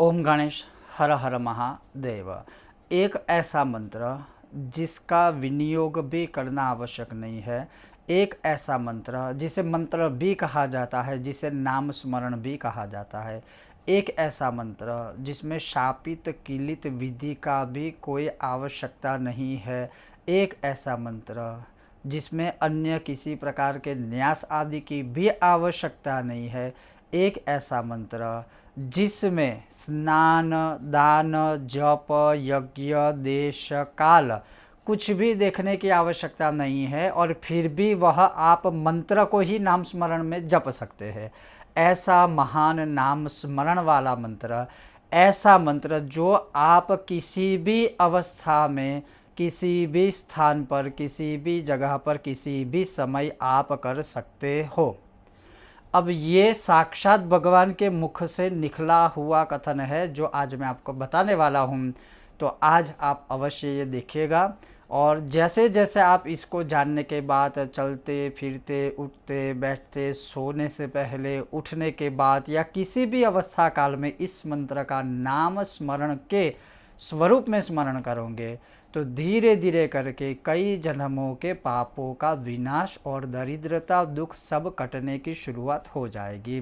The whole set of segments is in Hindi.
ओम गणेश हर हर महादेव। एक ऐसा मंत्र जिसका विनियोग भी करना आवश्यक नहीं है, एक ऐसा मंत्र जिसे मंत्र भी कहा जाता है, जिसे नाम स्मरण भी कहा जाता है, एक ऐसा मंत्र जिसमें शापित किलित विधि का भी कोई आवश्यकता नहीं है, एक ऐसा मंत्र जिसमें अन्य किसी प्रकार के न्यास आदि की भी आवश्यकता नहीं है, एक ऐसा मंत्र जिसमें स्नान दान जप यज्ञ देश काल कुछ भी देखने की आवश्यकता नहीं है और फिर भी वह आप मंत्र को ही नाम स्मरण में जप सकते हैं। ऐसा महान नाम स्मरण वाला मंत्र, ऐसा मंत्र जो आप किसी भी अवस्था में किसी भी स्थान पर किसी भी जगह पर किसी भी समय आप कर सकते हो। अब ये साक्षात भगवान के मुख से निकला हुआ कथन है जो आज मैं आपको बताने वाला हूँ। तो आज आप अवश्य ये देखिएगा और जैसे जैसे आप इसको जानने के बाद चलते फिरते उठते बैठते सोने से पहले उठने के बाद या किसी भी अवस्था काल में इस मंत्र का नाम स्मरण के स्वरूप में स्मरण करोगे तो धीरे धीरे करके कई जन्मों के पापों का विनाश और दरिद्रता दुख सब कटने की शुरुआत हो जाएगी।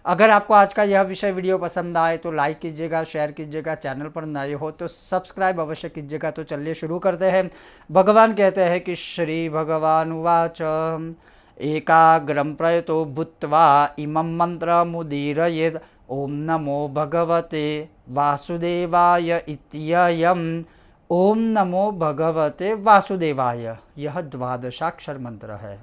अगर आपको आज का यह विषय वीडियो पसंद आए तो लाइक कीजिएगा, शेयर कीजिएगा, चैनल पर नए हो तो सब्सक्राइब अवश्य कीजिएगा। तो चलिए शुरू करते हैं। भगवान कहते हैं कि श्री भगवान उवाच एकाग्रम प्रयतो भूत्वा इमं मंत्रमुदीरयेत् ओम नमो भगवते वासुदेवाय इत्ययम् ओम नमो भगवते वासुदेवाय, यह द्वादशाक्षर मंत्र है।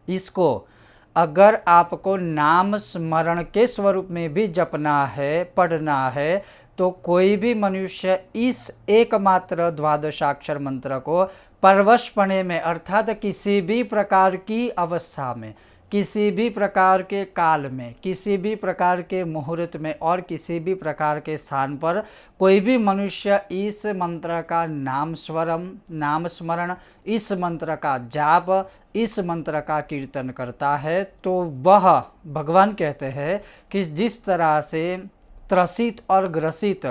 इसको अगर आपको नाम स्मरण के स्वरूप में भी जपना है, पढ़ना है, तो कोई भी मनुष्य इस एकमात्र द्वादशाक्षर मंत्र को परवशपणे में अर्थात किसी भी प्रकार की अवस्था में, किसी भी प्रकार के काल में, किसी भी प्रकार के मुहूर्त में और किसी भी प्रकार के स्थान पर कोई भी मनुष्य इस मंत्र का नाम स्मरण, इस मंत्र का जाप, इस मंत्र का कीर्तन करता है तो वह भगवान कहते हैं कि जिस तरह से त्रसित और ग्रसित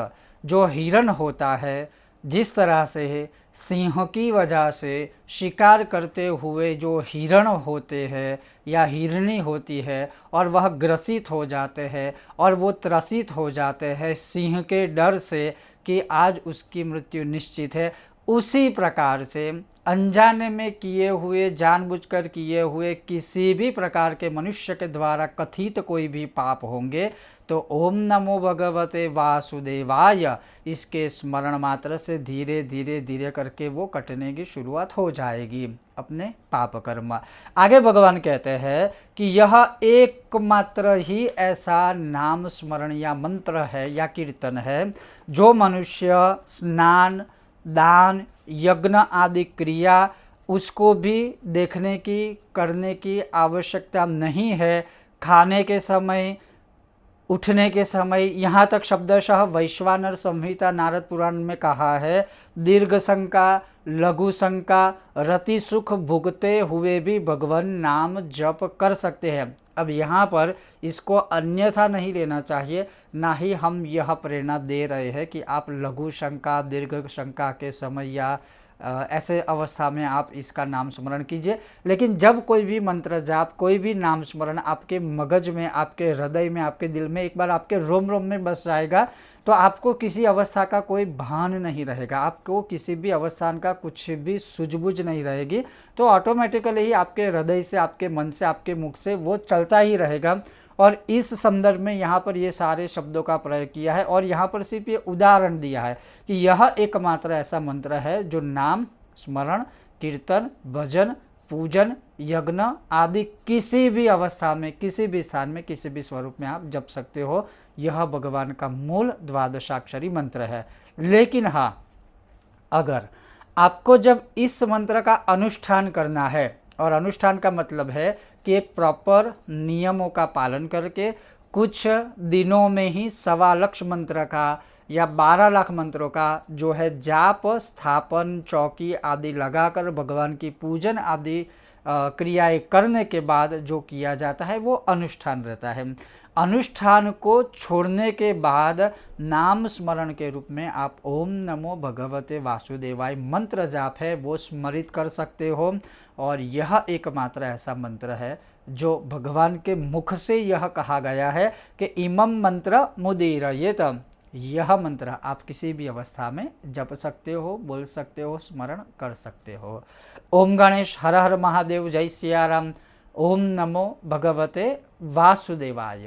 जो हिरण होता है, जिस तरह से सिंह की वजह से शिकार करते हुए जो हिरण होते हैं या हिरनी होती है और वह ग्रसित हो जाते हैं और वो त्रसित हो जाते हैं सिंह के डर से कि आज उसकी मृत्यु निश्चित है, उसी प्रकार से अनजाने में किए हुए जानबूझकर किए हुए किसी भी प्रकार के मनुष्य के द्वारा कथित कोई भी पाप होंगे तो ओम नमो भगवते वासुदेवाय इसके स्मरण मात्र से धीरे धीरे धीरे करके वो कटने की शुरुआत हो जाएगी अपने पाप कर्म। आगे भगवान कहते हैं कि यह एकमात्र ही ऐसा नाम स्मरण या मंत्र है या कीर्तन है जो मनुष्य स्नान दान यज्ञ आदि क्रिया उसको भी देखने की करने की आवश्यकता नहीं है। खाने के समय, उठने के समय, यहाँ तक शब्दशः वैश्वानर संहिता नारद पुराण में कहा है दीर्घ शंका लघु शंका रति सुख भुगते हुए भी भगवान नाम जप कर सकते हैं। अब यहाँ पर इसको अन्यथा नहीं लेना चाहिए, ना ही हम यह प्रेरणा दे रहे हैं कि आप लघु शंका दीर्घ शंका के समय या ऐसे अवस्था में आप इसका नाम स्मरण कीजिए। लेकिन जब कोई भी मंत्र जाप, कोई भी नाम स्मरण आपके मगज में, आपके हृदय में, आपके दिल में एक बार आपके रोम रोम में बस जाएगा तो आपको किसी अवस्था का कोई भान नहीं रहेगा, आपको किसी भी अवस्थान का कुछ भी सूझबूझ नहीं रहेगी। तो ऑटोमेटिकली ही आपके हृदय से, आपके मन से, आपके मुख से वो चलता ही रहेगा। और इस संदर्भ में यहाँ पर ये सारे शब्दों का प्रयोग किया है और यहाँ पर सिर्फ ये उदाहरण दिया है कि यह एकमात्र ऐसा मंत्र है जो नाम स्मरण कीर्तन भजन पूजन यज्ञ आदि किसी भी अवस्था में, किसी भी स्थान में, किसी भी स्वरूप में आप जप सकते हो। यह भगवान का मूल द्वादशाक्षरी मंत्र है। लेकिन हाँ, अगर आपको जब इस मंत्र का अनुष्ठान करना है, और अनुष्ठान का मतलब है कि एक प्रॉपर नियमों का पालन करके कुछ दिनों में ही 1.25 लाख मंत्र का या 12 लाख मंत्रों का जो है जाप स्थापन चौकी आदि लगाकर भगवान की पूजन आदि क्रियाएं करने के बाद जो किया जाता है वो अनुष्ठान रहता है। अनुष्ठान को छोड़ने के बाद नाम स्मरण के रूप में आप ओम नमो भगवते वासुदेवाय मंत्र जाप है वो स्मरित कर सकते हो। और यह एकमात्र ऐसा मंत्र है जो भगवान के मुख से यह कहा गया है कि इमं मंत्र मुदीरयेत। यह मंत्र आप किसी भी अवस्था में जप सकते हो, बोल सकते हो, स्मरण कर सकते हो। ओम गणेश, हर हर महादेव, जय सियाराम। ओम नमो भगवते वासुदेवाय।